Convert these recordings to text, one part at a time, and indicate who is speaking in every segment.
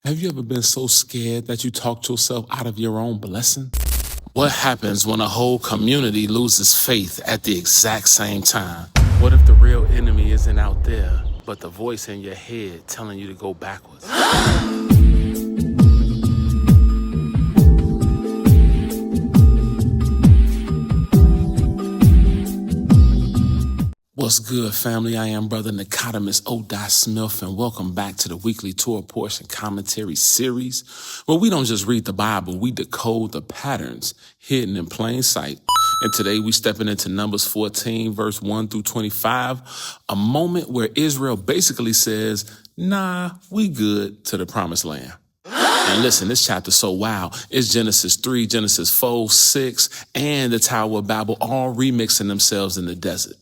Speaker 1: Have you ever been so scared that you talked yourself out of your own blessing? What happens when a whole community loses faith at the exact same time? What if the real enemy isn't out there, but the voice in your head telling you to go backwards? What's good, family? I am Brother Nicodemus Odi Smith, and welcome back to the weekly Torah portion commentary series, where we don't just read the Bible, we decode the patterns hidden in plain sight. And today we stepping into Numbers 14, verse 1 through 25, a moment where Israel basically says, nah, we good to the promised land. And listen, this chapter's so wild. It's Genesis 3, Genesis 4, 6, and the Tower of Babel all remixing themselves in the desert.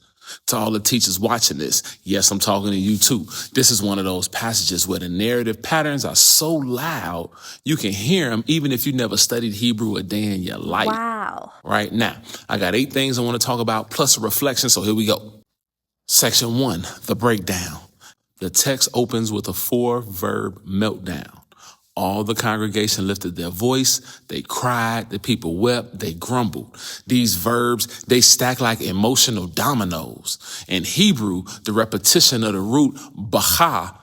Speaker 1: To all the teachers watching this, yes, I'm talking to you too. This is one of those passages where the narrative patterns are so loud, you can hear them even if you never studied Hebrew a day in your life.
Speaker 2: Wow.
Speaker 1: Right now, I got 8 things I want to talk about, plus a reflection, so here we go. Section 1, the breakdown. The text opens with a 4-verb meltdown. All the congregation lifted their voice, they cried, the people wept, they grumbled. These verbs, they stack like emotional dominoes. In Hebrew, the repetition of the root bacha,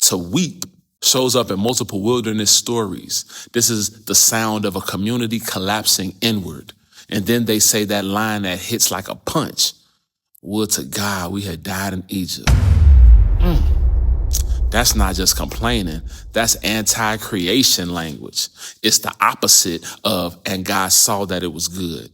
Speaker 1: to weep, shows up in multiple wilderness stories. This is the sound of a community collapsing inward. And then they say that line that hits like a punch. Would to God we had died in Egypt. That's not just complaining. That's anti-creation language. It's the opposite of, and God saw that it was good.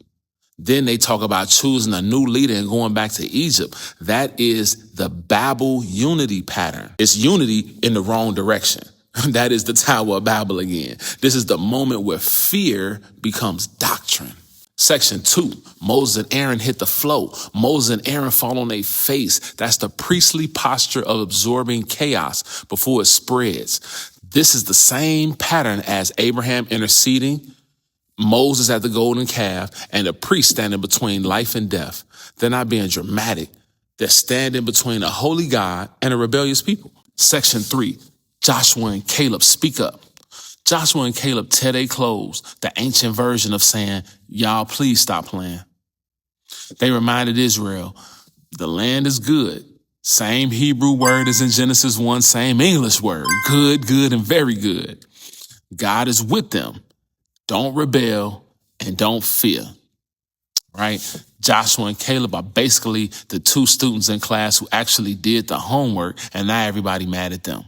Speaker 1: Then they talk about choosing a new leader and going back to Egypt. That is the Babel unity pattern. It's unity in the wrong direction. That is the Tower of Babel again. This is the moment where fear becomes doctrine. Section 2, Moses and Aaron hit the flow. Moses and Aaron fall on their face. That's the priestly posture of absorbing chaos before it spreads. This is the same pattern as Abraham interceding, Moses at the golden calf, and the priest standing between life and death. They're not being dramatic. They're standing between a holy God and a rebellious people. Section 3, Joshua and Caleb speak up. Joshua and Caleb tear their clothes, the ancient version of saying, y'all please stop playing. They reminded Israel, the land is good. Same Hebrew word as in Genesis 1, same English word. Good, good, and very good. God is with them. Don't rebel and don't fear. Right? Joshua and Caleb are basically the 2 students in class who actually did the homework, and now everybody mad at them.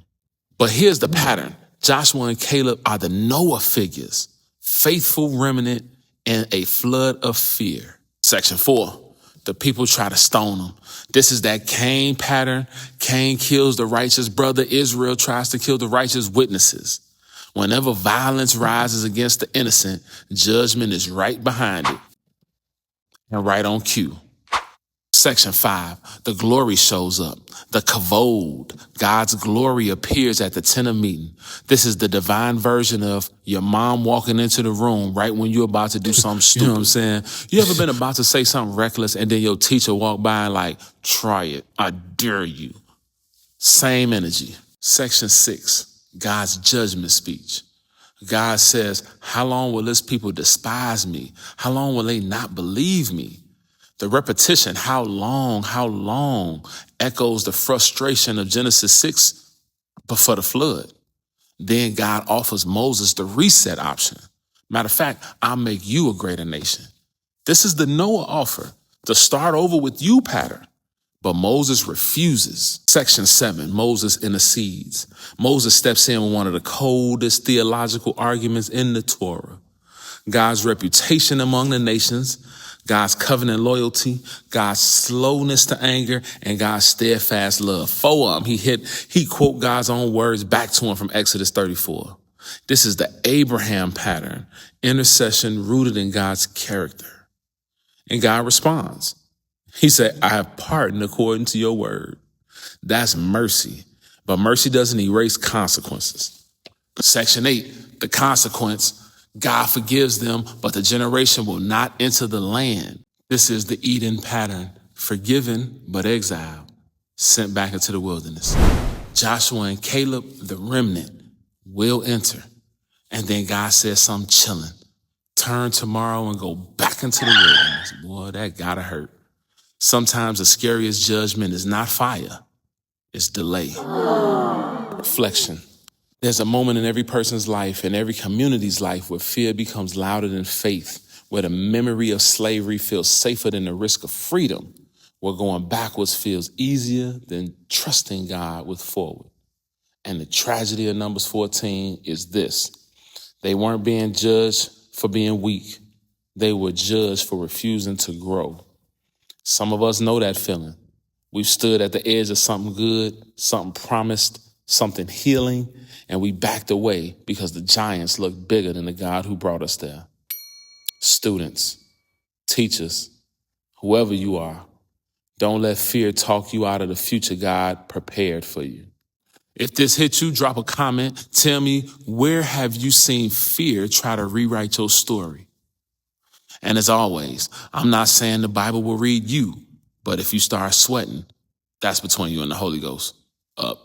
Speaker 1: But here's the pattern. Joshua and Caleb are the Noah figures, faithful remnant in a flood of fear. Section 4, the people try to stone them. This is that Cain pattern. Cain kills the righteous brother. Israel tries to kill the righteous witnesses. Whenever violence rises against the innocent, judgment is right behind it and right on cue. Section 5, the glory shows up. The kavod, God's glory appears at the tent of meeting. This is the divine version of your mom walking into the room right when you're about to do something stupid. You know what I'm saying? You ever been about to say something reckless and then your teacher walk by and like, try it, I dare you. Same energy. Section 6, God's judgment speech. God says, how long will this people despise me? How long will they not believe me? The repetition, how long, echoes the frustration of Genesis 6 before the flood. Then God offers Moses the reset option. Matter of fact, I'll make you a greater nation. This is the Noah offer, the start over with you pattern. But Moses refuses. Section 7, Moses intercedes. Moses steps in with one of the coldest theological arguments in the Torah. God's reputation among the nations, God's covenant loyalty, God's slowness to anger, and God's steadfast love. 4 of them, he quote God's own words back to him from Exodus 34. This is the Abraham pattern, intercession rooted in God's character. And God responds. He said, I have pardoned according to your word. That's mercy, but mercy doesn't erase consequences. Section 8, the consequence. God forgives them, but the generation will not enter the land. This is the Eden pattern. Forgiven, but exiled, sent back into the wilderness. Joshua and Caleb, the remnant. will enter. And then God says something chilling. Turn tomorrow and go back into the wilderness. Boy, that gotta hurt. Sometimes the scariest judgment is not fire, it's delay. Reflection. There's a moment in every person's life, in every community's life, where fear becomes louder than faith, where the memory of slavery feels safer than the risk of freedom, where going backwards feels easier than trusting God with forward. And the tragedy of Numbers 14 is this. They weren't being judged for being weak. They were judged for refusing to grow. Some of us know that feeling. We've stood at the edge of something good, something promised, something healing, and we backed away because the giants looked bigger than the God who brought us there. Students, teachers, whoever you are, don't let fear talk you out of the future God prepared for you. If this hit you, drop a comment. Tell me, where have you seen fear try to rewrite your story? And as always, I'm not saying the Bible will read you, but if you start sweating, that's between you and the Holy Ghost. Up.